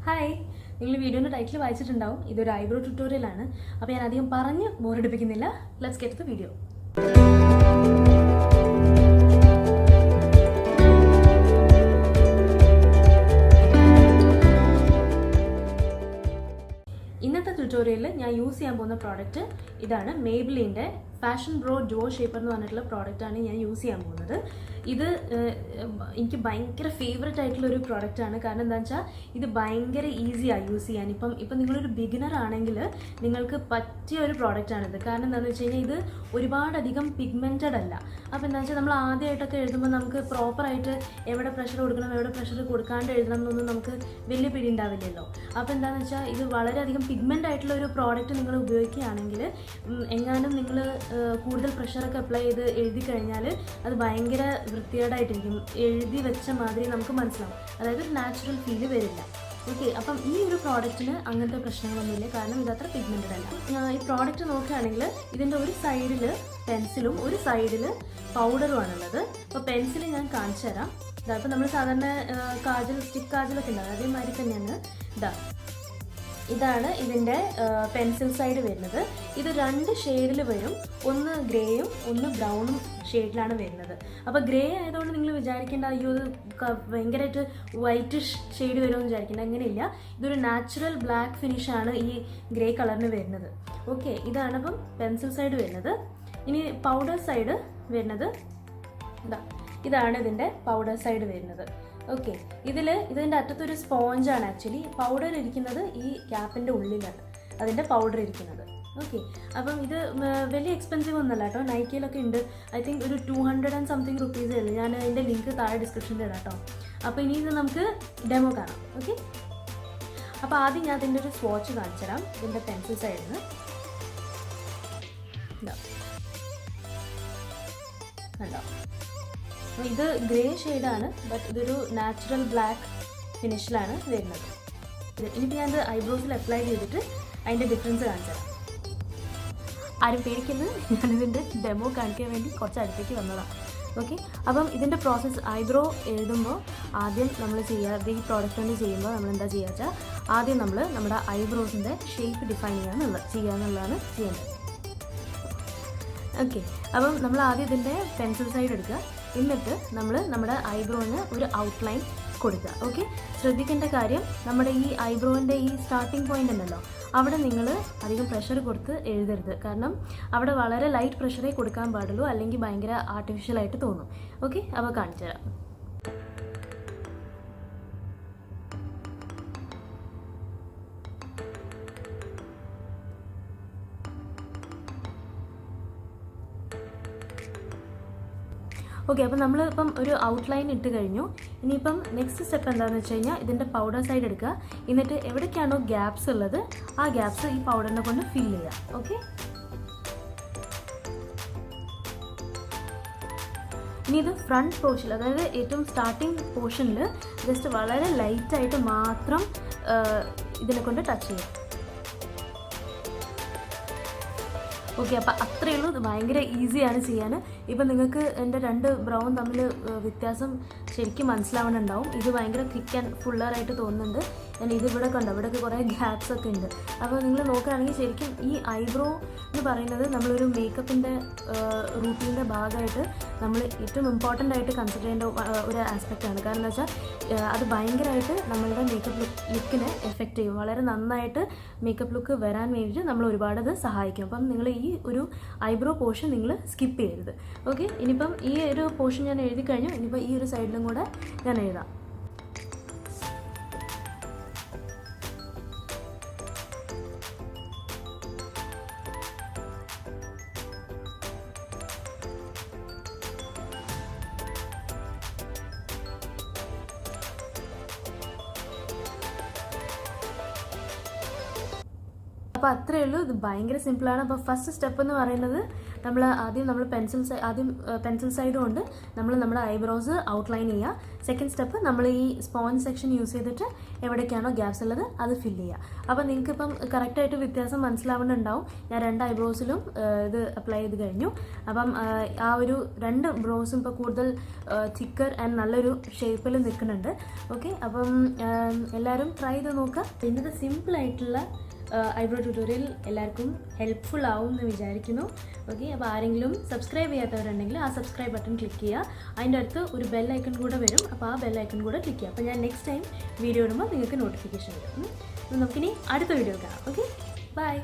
Hi, നിങ്ങൾ വീഡിയോൻ്റെ title വായിച്ചിട്ടുണ്ടാവും. ഇതൊരു ഐബ്രോ ട്യൂട്ടോറിയലാണ്. അപ്പോൾ ഞാൻ അധികം പറഞ്ഞ് ബോറടിപ്പിക്കുന്നില്ല. Let's get the video. ഇന്നത്തെ ട്യൂട്ടോറിയലിൽ ഞാൻ യൂസ് ചെയ്യാൻ പോകുന്ന പ്രോഡക്റ്റ് ഇതാണ്. മേബിലിൻ്റെ ഫാഷൻ ബ്രോ ജോ ഷേപ്പർ എന്ന് പറഞ്ഞിട്ടുള്ള പ്രോഡക്റ്റാണ് ഞാൻ യൂസ് ചെയ്യാൻ പോകുന്നത്. ഇത് എനിക്ക് ഭയങ്കര ഫേവററ്റ് ആയിട്ടുള്ള ഒരു പ്രോഡക്റ്റാണ്. കാരണം എന്താണെന്ന് വെച്ചാൽ ഇത് ഭയങ്കര ഈസിയാണ് യൂസ് ചെയ്യാൻ. ഇപ്പം നിങ്ങളൊരു ബിഗിനർ ആണെങ്കിൽ നിങ്ങൾക്ക് പറ്റിയ ഒരു പ്രോഡക്റ്റാണിത്. കാരണം എന്താണെന്ന് വെച്ച് കഴിഞ്ഞാൽ ഇത് ഒരുപാടധികം പിഗ്മെൻറ്റഡ് അല്ല. അപ്പോൾ എന്താണെന്ന് വെച്ചാൽ നമ്മൾ ആദ്യമായിട്ടൊക്കെ എഴുതുമ്പോൾ നമുക്ക് പ്രോപ്പറായിട്ട് എവിടെ പ്രഷർ കൊടുക്കണം, എവിടെ പ്രഷർ കൊടുക്കാണ്ട് എഴുതണം എന്നൊന്നും നമുക്ക് വലിയ പിടി ഉണ്ടാവില്ലല്ലോ. അപ്പോൾ എന്താണെന്ന് വെച്ചാൽ ഇത് വളരെയധികം പിഗ്മെൻ്റ് ആയിട്ടുള്ള ഒരു പ്രോഡക്റ്റ് നിങ്ങൾ ഉപയോഗിക്കുകയാണെങ്കിൽ എങ്ങാനും നിങ്ങൾ കൂടുതൽ പ്രഷറൊക്കെ അപ്ലൈ ചെയ്ത് എഴുതി കഴിഞ്ഞാൽ അത് ഭയങ്കര വൃത്തികേടായിട്ടിരിക്കും. എഴുതി വെച്ച മാതിരി നമുക്ക് മനസ്സിലാവും. അതായത് ഒരു നാച്ചുറൽ ഫീല് വരില്ല. ഓക്കെ, അപ്പം ഈ ഒരു പ്രോഡക്റ്റിന് അങ്ങനത്തെ പ്രശ്നങ്ങളൊന്നുമില്ല. കാരണം ഇതത്ര പിഗ്മെൻറ്റഡ് അല്ല. ഈ പ്രോഡക്റ്റ് നോക്കുകയാണെങ്കിൽ ഇതിൻ്റെ ഒരു സൈഡിൽ പെൻസിലും ഒരു സൈഡിൽ പൗഡറുമാണുള്ളത്. അപ്പോൾ പെൻസിൽ ഞാൻ കാണിച്ചു തരാം. ഇപ്പം നമ്മൾ സാധാരണ കാജൽ, സ്റ്റിക്ക് കാജലൊക്കെ ഉണ്ടാകും, അതേമാതിരി തന്നെയാണ്. ഇതാണ് ഇതിൻ്റെ പെൻസിൽ സൈഡ് വരുന്നത്. ഇത് 2 ഷെയ്ഡിൽ വരും. ഒന്ന് ഗ്രേയും ഒന്ന് ബ്രൗണും ഷെയ്ഡിലാണ് വരുന്നത്. അപ്പോൾ ഗ്രേ ആയതുകൊണ്ട് നിങ്ങൾ വിചാരിക്കേണ്ട അയ്യോ ഇത് ഭയങ്കരമായിട്ട് വൈറ്റിഷ് ഷെയ്ഡ് വരുമെന്ന് വിചാരിക്കേണ്ട. അങ്ങനെയില്ല. ഇതൊരു നാച്ചുറൽ ബ്ലാക്ക് ഫിനിഷാണ് ഈ ഗ്രേ കളറിന് വരുന്നത്. ഓക്കെ, ഇതാണ് അപ്പം പെൻസിൽ സൈഡ് വരുന്നത്. ഇനി പൗഡർ സൈഡ് വരുന്നത് ഇതാണ് ഇതിൻ്റെ പൗഡർ സൈഡ് വരുന്നത്. ഓക്കെ, ഇതിൻ്റെ അറ്റത്തൊരു സ്പോഞ്ചാണ്. ആക്ച്വലി പൗഡർ ഇരിക്കുന്നത് ഈ ക്യാപ്പിൻ്റെ ഉള്ളിലാണ് അതിൻ്റെ പൗഡർ ഇരിക്കുന്നത്. ഓക്കെ, അപ്പം ഇത് വലിയ എക്സ്പെൻസീവ് ഒന്നുമല്ല കേട്ടോ. നൈക്കിയിലൊക്കെ ഉണ്ട്. ഐ തിങ്ക് ഒരു 200 and something rupees ഉള്ളൂ. ഞാൻ അതിൻ്റെ ലിങ്ക് താഴെ ഡിസ്ക്രിപ്ഷനിൽ ഇടാം കേട്ടോ. അപ്പോൾ ഇനി ഇത് നമുക്ക് ഡെമോ കാണാം. ഓക്കെ, അപ്പോൾ ആദ്യം ഞാൻ അതിൻ്റെ ഒരു സ്വാച്ച് കാണിച്ചു തരാം. ഇതിൻ്റെ പെൻസിൽ സൈഡിൽ നിന്ന് കണ്ടോ. ഇത് ഗ്രേ ഷെയ്ഡാണ്, ബട്ട് ഇതൊരു നാച്ചുറൽ ബ്ലാക്ക് ഫിനിഷിലാണ് വരുന്നത്. ഇനിയിപ്പോൾ ഞാനത് ഐബ്രോസിൽ അപ്ലൈ ചെയ്തിട്ട് അതിൻ്റെ ഡിഫറൻസ് കാണിച്ചു തരാം. ആരും പേടിക്കുന്നത്, ഞാനിതിൻ്റെ ഡെമോ കാണിക്കാൻ വേണ്ടി കുറച്ച് അടുത്തേക്ക് വന്നതാണ്. ഓക്കെ, അപ്പം ഇതിൻ്റെ പ്രോസസ്സ് ഐബ്രോ എഴുതുമ്പോൾ ആദ്യം നമ്മൾ ചെയ്യാതെ ഈ പ്രോഡക്റ്റ് കൊണ്ട് ചെയ്യുമ്പോൾ നമ്മൾ എന്താ ചെയ്യുക വെച്ചാൽ ആദ്യം നമ്മൾ നമ്മുടെ ഐബ്രോസിൻ്റെ ഷേപ്പ് ഡിഫൈൻ ചെയ്യാന്നുള്ളതാണ് ചെയ്യേണ്ടത്. ഓക്കെ, അപ്പം നമ്മൾ ആദ്യം ഇതിൻ്റെ പെൻസിൽ സൈഡ് എടുക്കുക. എന്നിട്ട് നമ്മൾ നമ്മുടെ ഐബ്രോന് ഒരു ഔട്ട്ലൈൻ കൊടുക്കുക. ഓക്കെ, ശ്രദ്ധിക്കേണ്ട കാര്യം നമ്മുടെ ഈ ഐബ്രോൻ്റെ ഈ സ്റ്റാർട്ടിംഗ് പോയിൻ്റ് ഉണ്ടല്ലോ, അവിടെ നിങ്ങൾ അധികം പ്രഷർ കൊടുത്ത് എഴുതരുത്. കാരണം അവിടെ വളരെ ലൈറ്റ് പ്രഷറേ കൊടുക്കാൻ പാടുള്ളൂ, അല്ലെങ്കിൽ ഭയങ്കര ആർട്ടിഫിഷ്യലായിട്ട് തോന്നും. ഓക്കെ, അപ്പോൾ കാണിച്ചു തരാം. ഓക്കെ, അപ്പം നമ്മളിപ്പം ഒരു ഔട്ട്ലൈൻ ഇട്ട് കഴിഞ്ഞു. ഇനിയിപ്പം നെക്സ്റ്റ് സ്റ്റെപ്പ് എന്താണെന്ന് വെച്ച് കഴിഞ്ഞാൽ ഇതിൻ്റെ പൗഡർ സൈഡ് എടുക്കുക. എന്നിട്ട് എവിടേക്കാണോ ഗ്യാപ്സ് ഉള്ളത് ആ ഗ്യാപ്സ് ഈ പൗഡറിനെ കൊണ്ട് ഫില്ല് ചെയ്യുക. ഓക്കെ, ഇനി ഇത് ഫ്രണ്ട് പോർഷൻ, അതായത് ഏറ്റവും സ്റ്റാർട്ടിങ് പോർഷനിൽ ജസ്റ്റ് വളരെ ലൈറ്റായിട്ട് മാത്രം ഇതിനെ കൊണ്ട് ടച്ച് ചെയ്യുക. ഓക്കെ, അപ്പോൾ അത്രയേ ഉള്ളൂ. ഇത് ഭയങ്കര ഈസിയാണ് ചെയ്യാൻ. ഇപ്പം നിങ്ങൾക്ക് എൻ്റെ 2 ബ്രൗൺ തമ്മിൽ വ്യത്യാസം ശരിക്കും മനസ്സിലാവുന്നുണ്ടാവും. ഇത് ഭയങ്കര ക്വിക്ക് ആൻഡ് ഫുള്ളറായിട്ട് തോന്നുന്നുണ്ട്. ഇതിവിടെ കണ്ടോ, ഇവിടെയൊക്കെ കുറേ ഗ്യാപ്സ് ഒക്കെ ഉണ്ട്. അപ്പോൾ നിങ്ങൾ നോക്കുകയാണെങ്കിൽ ശരിക്കും ഈ ഐബ്രോ എന്ന് പറയുന്നത് നമ്മളൊരു മേക്കപ്പിൻ്റെ റൂട്ടീൻ്റെ ഭാഗമായിട്ട് നമ്മൾ ഏറ്റവും ഇമ്പോർട്ടൻ്റ് ആയിട്ട് കൺസിഡർ ചെയ്യേണ്ട ഒരു ആസ്പെക്റ്റാണ്. കാരണം എന്താ വെച്ചാൽ അത് ഭയങ്കരമായിട്ട് നമ്മളുടെ മേക്കപ്പ് ലുക്കിനെ എഫക്റ്റ് ചെയ്യും. വളരെ നന്നായിട്ട് മേക്കപ്പ് ലുക്ക് വരാൻ വേണ്ടിയിട്ട് നമ്മൾ ഒരുപാട് അത് സഹായിക്കും. അപ്പം നിങ്ങൾ ഈ ഒരു ഐബ്രോ പോർഷൻ നിങ്ങൾ സ്കിപ്പ് ചെയ്യരുത്. ഓക്കെ, ഇനിയിപ്പം ഈ ഒരു പോർഷൻ ഞാൻ എഴുതി കഴിഞ്ഞു. ഇനിയിപ്പോൾ ഈ ഒരു സൈഡിലും കൂടെ ഞാൻ എഴുതാം. അപ്പോൾ അത്രയേ ഉള്ളൂ. ഇത് ഭയങ്കര സിമ്പിളാണ്. അപ്പോൾ ഫസ്റ്റ് സ്റ്റെപ്പ് എന്ന് പറയുന്നത് നമ്മൾ പെൻസിൽ സൈഡ് കൊണ്ട് നമ്മുടെ ഐബ്രോസ് ഔട്ട്ലൈൻ ചെയ്യുക. സെക്കൻഡ് സ്റ്റെപ്പ് നമ്മൾ ഈ സ്പോഞ്ച് സെക്ഷൻ യൂസ് ചെയ്തിട്ട് എവിടേക്കാണോ ഗ്യാപ്സ് ഉള്ളത് അത് ഫില്ല് ചെയ്യുക. അപ്പോൾ നിങ്ങൾക്കിപ്പം കറക്റ്റായിട്ട് വ്യത്യാസം മനസ്സിലാവുന്നുണ്ടാവും. ഞാൻ 2 ഐബ്രോസിലും ഇത് അപ്ലൈ ചെയ്ത് കഴിഞ്ഞു. അപ്പം ആ ഒരു 2 ബ്രോസും ഇപ്പോൾ കൂടുതൽ തിക്കർ ആൻഡ് നല്ലൊരു ഷേപ്പിൽ നിൽക്കുന്നുണ്ട്. ഓക്കെ, അപ്പം എല്ലാവരും ട്രൈ ചെയ്ത് നോക്കുക. ഇന്നത്തെ സിമ്പിളായിട്ടുള്ള ഐബ്രോ ട്യൂട്ടോറിയൽ എല്ലാവർക്കും ഹെൽപ്ഫുൾ ആവും എന്ന് വിചാരിക്കുന്നു. ഓക്കെ, അപ്പോൾ ആരെങ്കിലും സബ്സ്ക്രൈബ് ചെയ്യാത്തവരുണ്ടെങ്കിൽ ആ സബ്സ്ക്രൈബ് ബട്ടൺ ക്ലിക്ക് ചെയ്യുക. അതിൻ്റെ അടുത്ത് ഒരു ബെൽ ഐക്കൺ കൂടെ വരും. അപ്പോൾ ആ ബെൽ ഐക്കൺ കൂടെ ക്ലിക്ക് ചെയ്യുക. അപ്പോൾ ഞാൻ നെക്സ്റ്റ് ടൈം വീഡിയോ ഇടുമ്പോൾ നിങ്ങൾക്ക് നോട്ടിഫിക്കേഷൻ വരും. നമുക്കിനി അടുത്ത വീഡിയോ കാണാം. Okay, by.